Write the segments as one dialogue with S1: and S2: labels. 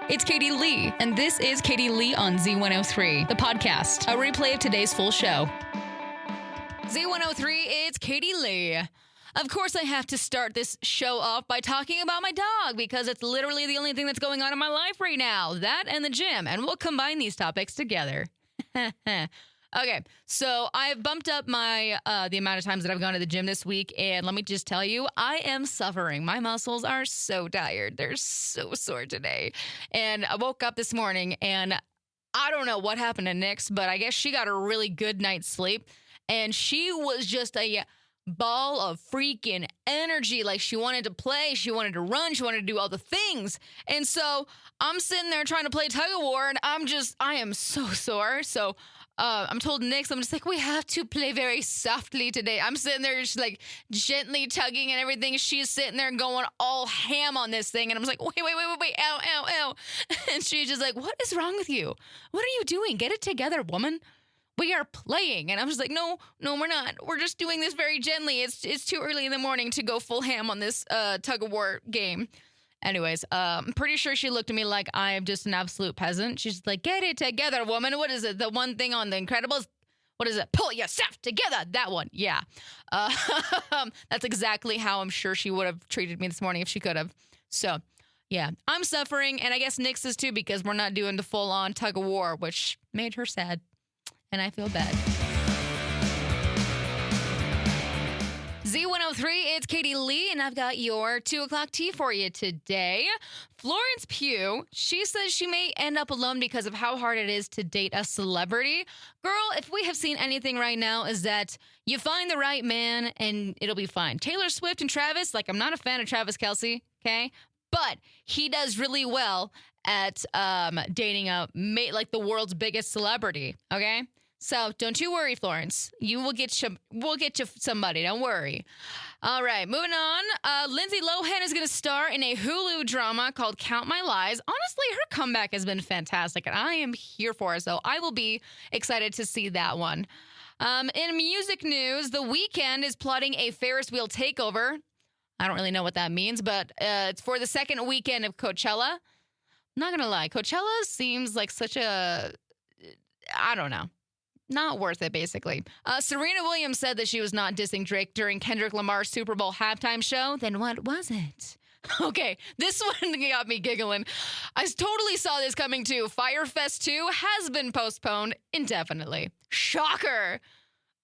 S1: It's Katie Lee, and this is Katie Lee on Z103, the podcast, a replay of today's full show. Z103, it's Katie Lee. Of course, I have to start this show off by talking about my dog, because it's literally the only thing that's going on in my life right now. That and the gym, and we'll combine these topics together. Okay, so I've bumped up my the amount of times that I've gone to the gym this week, and let me just tell you, I am suffering. My muscles are so tired. They're so sore today. And I woke up this morning, and I don't know what happened to Nix, but I guess she got a really good night's sleep, and she was just a ball of freaking energy. Like, she wanted to play, she wanted to run, she wanted to do all the things. And so I'm sitting there trying to play tug of war, and I am so sore. So I'm told Nix, I'm just like, we have to play very softly today. I'm sitting there just like gently tugging and everything. She's sitting there going all ham on this thing. And I'm just like, wait, ow, ow, ow. And she's just like, what is wrong with you? What are you doing? Get it together, woman. We are playing. And I'm just like, no, we're not. We're just doing this very gently. It's too early in the morning to go full ham on this tug of war game. Anyways, I'm pretty sure she looked at me like I am just an absolute peasant. She's like, get it together, woman. What is it? The one thing on The Incredibles? What is it? Pull yourself together. That one. Yeah. That's exactly how I'm sure she would have treated me this morning if she could have. So, yeah, I'm suffering. And I guess Nix is too, because we're not doing the full-on tug of war, which made her sad. And I feel bad. Z103, it's Katie Lee, and I've got your 2 o'clock tea for you today. Florence Pugh, she says she may end up alone because of how hard it is to date a celebrity. Girl, if we have seen anything right now, is that you find the right man and it'll be fine. Taylor Swift and Travis, like, I'm not a fan of Travis Kelce, okay? But he does really well at dating like the world's biggest celebrity, okay? So don't you worry, Florence. We'll get you somebody. Don't worry. All right, moving on. Lindsay Lohan is going to star in a Hulu drama called Count My Lies. Honestly, her comeback has been fantastic, and I am here for it. So I will be excited to see that one. In music news, The Weeknd is plotting a Ferris wheel takeover. I don't really know what that means, but it's for the second weekend of Coachella. I'm not going to lie. Coachella seems like such a, I don't know. Not worth it, basically. Serena Williams said that she was not dissing Drake during Kendrick Lamar's Super Bowl halftime show. Then what was it? Okay, this one got me giggling. I totally saw this coming too. Fyre Fest 2 has been postponed indefinitely. Shocker.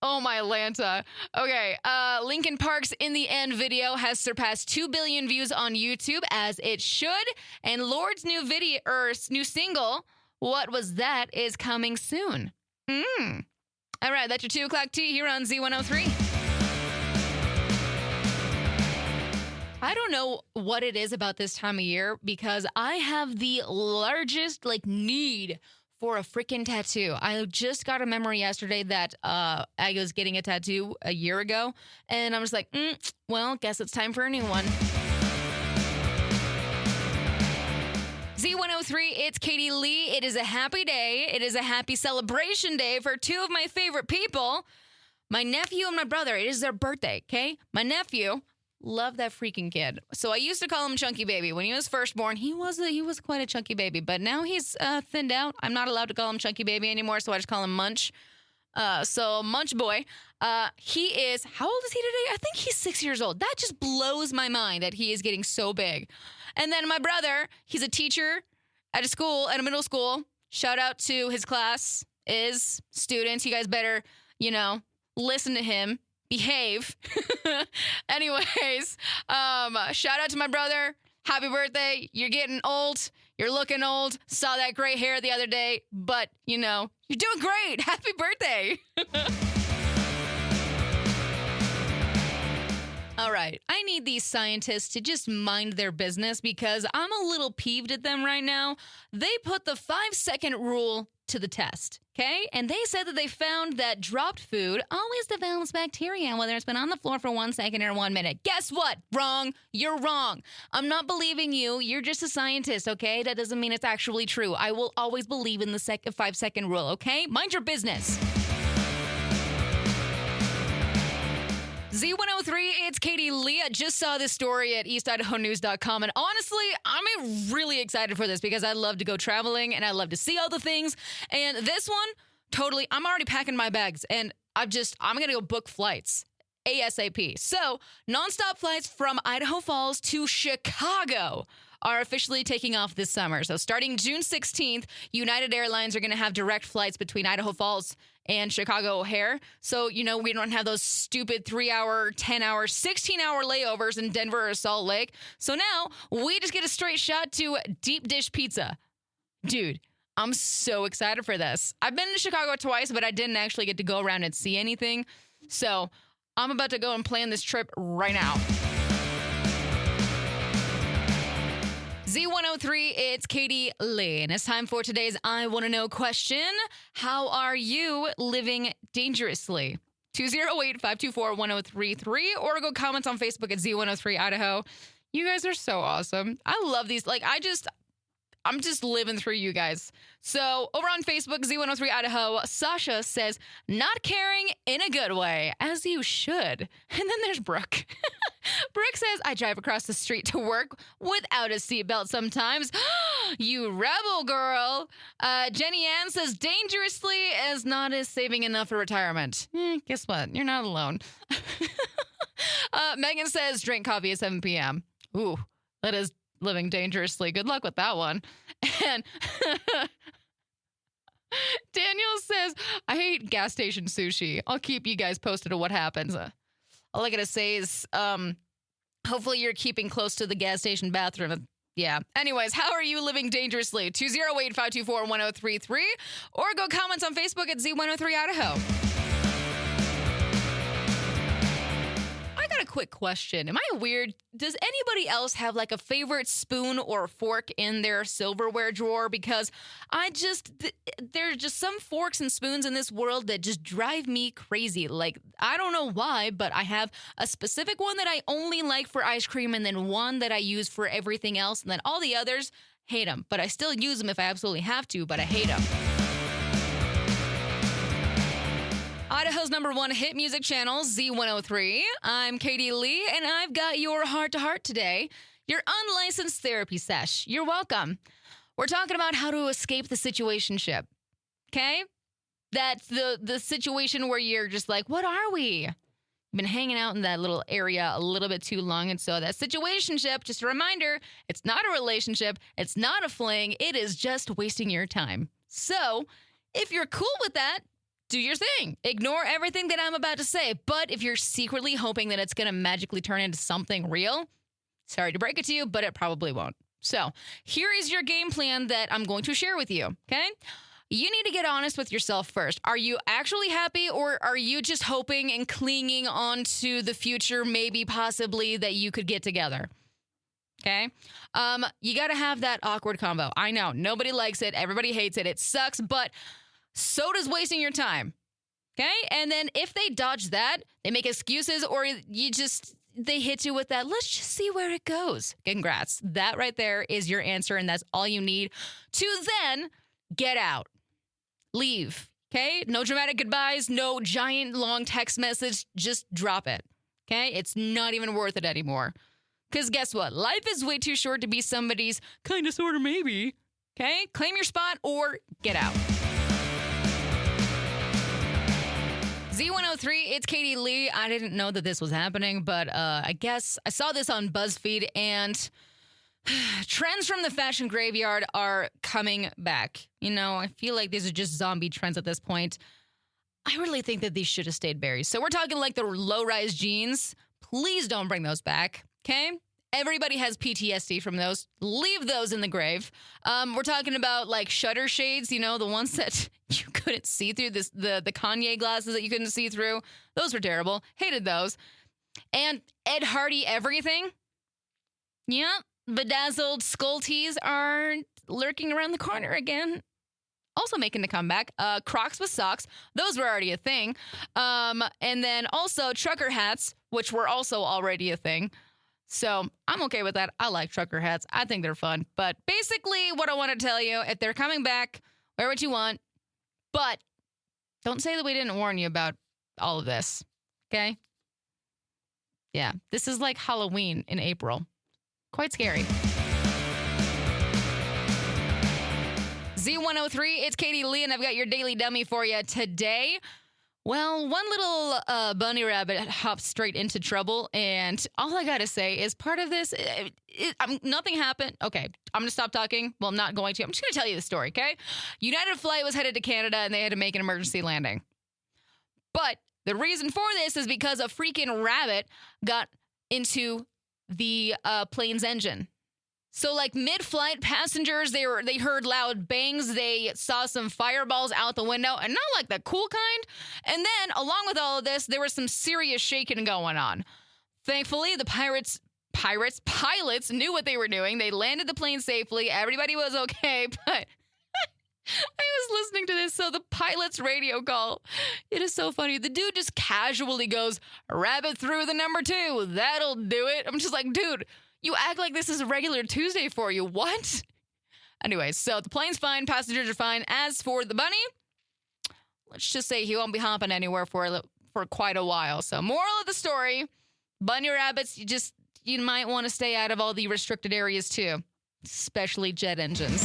S1: Oh, my Lanta. Okay, Linkin Park's In the End video has surpassed 2 billion views on YouTube, as it should. And Lord's new single, What Was That, is coming soon. All right, that's your 2 o'clock tea here on Z103. I don't know what it is about this time of year, because I have the largest, need for a freaking tattoo. I just got a memory yesterday that I was getting a tattoo a year ago, and I was like, well, guess it's time for a new one. Z103, it's Katie Lee. It is a happy day. It is a happy celebration day for 2 of my favorite people, my nephew and my brother. It is their birthday, okay? My nephew, love that freaking kid. So I used to call him Chunky Baby. When he was first born, he was quite a chunky baby, but now he's thinned out. I'm not allowed to call him Chunky Baby anymore, so I just call him Munch. So Munch Boy, he is, how old is he today? I think he's 6 years old. That just blows my mind that he is getting so big. And then my brother, he's a teacher at a middle school. Shout out to his class, students. You guys better, listen to him, behave. Anyways, shout out to my brother. Happy birthday. You're getting old. You're looking old. Saw that gray hair the other day, but, you're doing great. Happy birthday. All right, I need these scientists to just mind their business, because I'm a little peeved at them right now. They put the 5-second rule to the test, okay? And they said that they found that dropped food always develops bacteria, whether it's been on the floor for 1 second or 1 minute. Guess what? Wrong. You're wrong. I'm not believing you. You're just a scientist, okay? That doesn't mean it's actually true. I will always believe in the 5-second rule, okay? Mind your business. Z103, it's Katie Lee. I just saw this story at eastidahonews.com, and honestly, I'm really excited for this because I love to go traveling and I love to see all the things. And this one, totally, I'm already packing my bags and I'm going to go book flights ASAP. So, nonstop flights from Idaho Falls to Chicago are officially taking off this summer. So starting June 16th, United Airlines are going to have direct flights between Idaho Falls and Chicago O'Hare. So, we don't have those stupid 3-hour, 10-hour, 16-hour layovers in Denver or Salt Lake. So now we just get a straight shot to deep dish pizza. Dude, I'm so excited for this. I've been to Chicago twice, but I didn't actually get to go around and see anything. So I'm about to go and plan this trip right now. Z103, it's Katie Lee, and it's time for today's I Want to Know question. How are you living dangerously? 208-524-1033, or go comments on Facebook at Z103 Idaho. You guys are so awesome. I love these. I'm just living through you guys. So over on Facebook, Z103 Idaho, Sasha says, not caring in a good way, as you should. And then there's Brooke. Brooke says, I drive across the street to work without a seatbelt sometimes. You rebel girl. Jenny Ann says, dangerously as not as saving enough for retirement. Guess what? You're not alone. Megan says, drink coffee at 7 p.m. Ooh, that is living dangerously. Good luck with that one. And Daniel says, I hate gas station sushi. I'll keep you guys posted on what happens. All I gotta say is, hopefully you're keeping close to the gas station bathroom. Yeah. Anyways, how are you living dangerously? 208-524-1033, or go comments on Facebook at Z103 Idaho. I got a quick question. Am I weird? Does anybody else have like a favorite spoon or fork in their silverware drawer? Because there's just some forks and spoons in this world that just drive me crazy. Like, I don't know why, but I have a specific one that I only like for ice cream, and then one that I use for everything else, and then all the others, hate them. But I still use them if I absolutely have to, but I hate them. Idaho's #1 hit music channel, Z103. I'm Katie Lee, and I've got your heart-to-heart today. Your unlicensed therapy sesh. You're welcome. We're talking about how to escape the situationship. Okay? That's the situation where you're just like, what are we? You've been hanging out in that little area a little bit too long, and so that situationship, just a reminder, it's not a relationship, it's not a fling, it is just wasting your time. So, if you're cool with that, do your thing. Ignore everything that I'm about to say. But if you're secretly hoping that it's going to magically turn into something real, sorry to break it to you, but it probably won't. So here is your game plan that I'm going to share with you, okay? You need to get honest with yourself first. Are you actually happy, or are you just hoping and clinging on to the future, maybe possibly, that you could get together? Okay? You got to have that awkward combo. I know. Nobody likes it. Everybody hates it. It sucks, but so does wasting your time. Okay? And then if they dodge that, they make excuses, or they hit you with that, let's just see where it goes. Congrats. That right there is your answer, and that's all you need to then get out. Leave. Okay? No dramatic goodbyes, no giant long text message. Just drop it. Okay? It's not even worth it anymore. Because guess what? Life is way too short to be somebody's kind of, sort of, maybe. Okay? Claim your spot or get out. Z103, it's Katie Lee. I didn't know that this was happening, but I guess I saw this on BuzzFeed, and trends from the fashion graveyard are coming back. I feel like these are just zombie trends at this point. I really think that these should have stayed buried. So we're talking like the low-rise jeans. Please don't bring those back, okay? Everybody has PTSD from those. Leave those in the grave. We're talking about like shutter shades, the ones that you couldn't see through, the Kanye glasses that you couldn't see through. Those were terrible. Hated those. And Ed Hardy everything. Yeah, bedazzled skull tees are lurking around the corner again. Also making a comeback. Crocs with socks. Those were already a thing. And then also trucker hats, which were also already a thing. So I'm okay with that. I like trucker hats. I think they're fun. But basically what I want to tell you, if they're coming back, wear what you want. But don't say that we didn't warn you about all of this. Okay? Yeah, this is like Halloween in April. Quite scary. Z103, it's Katie Lee, and I've got your daily dummy for you today. Well, one little bunny rabbit hopped straight into trouble, and all I gotta say is part of this, nothing happened. Okay, I'm gonna stop talking. Well, I'm not going to. I'm just gonna tell you the story, okay? United Flight was headed to Canada, and they had to make an emergency landing. But the reason for this is because a freaking rabbit got into the plane's engine. So, like, mid-flight, passengers, they heard loud bangs. They saw some fireballs out the window, and not like the cool kind. And then, along with all of this, there was some serious shaking going on. Thankfully, the pilots knew what they were doing. They landed the plane safely. Everybody was okay, but I was listening to this. So the pilot's radio call, it is so funny. The dude just casually goes, "Rabbit through the number 2. That'll do it." I'm just like, dude, you act like this is a regular Tuesday for you. What? Anyway, so the plane's fine. Passengers are fine. As for the bunny, let's just say he won't be hopping anywhere for quite a while. So moral of the story, bunny rabbits, you might want to stay out of all the restricted areas too, especially jet engines.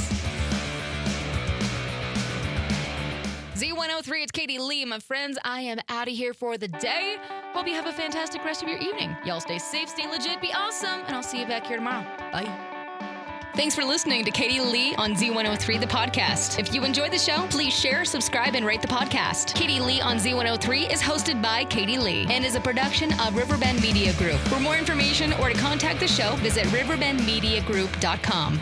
S1: Z103, it's Katie Lee. My friends, I am out of here for the day. Hope you have a fantastic rest of your evening. Y'all stay safe, stay legit, be awesome, and I'll see you back here tomorrow. Bye. Thanks for listening to Katie Lee on Z103, the podcast. If you enjoyed the show, please share, subscribe, and rate the podcast. Katie Lee on Z103 is hosted by Katie Lee and is a production of Riverbend Media Group. For more information or to contact the show, visit riverbendmediagroup.com.